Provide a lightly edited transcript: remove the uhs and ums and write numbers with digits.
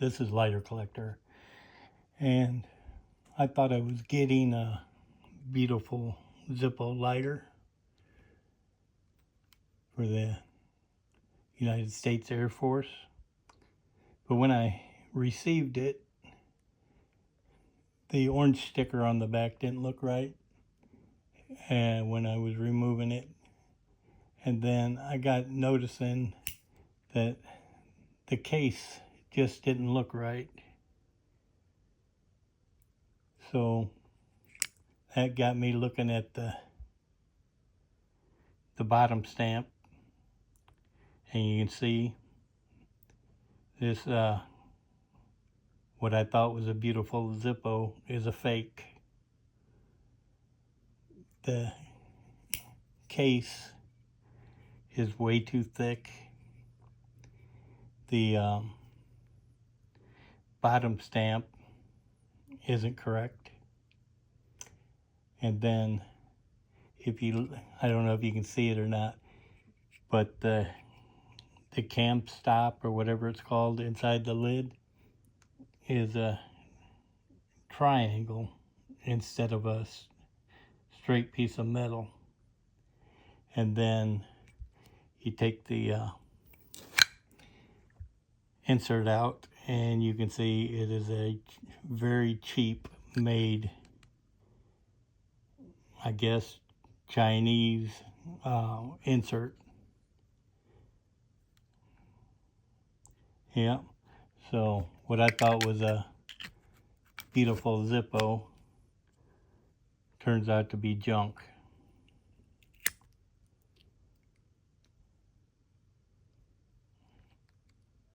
this is lighter collector, and I thought I was getting a beautiful Zippo lighter for the United States Air Force. But when I received it, the orange sticker on the back didn't look right, and when I was removing it, and then I got noticing that the case just didn't look right. So that got me looking at the bottom stamp, and you can see this what I thought was a beautiful Zippo is a fake. The case is way too thick. The bottom stamp isn't correct. And then I don't know if you can see it or not, but the cam stop or whatever it's called inside the lid is a triangle instead of a straight piece of metal. And then you take the insert out, and you can see it is a very cheap made, I guess, Chinese insert. Yeah, so what I thought was a beautiful Zippo turns out to be junk.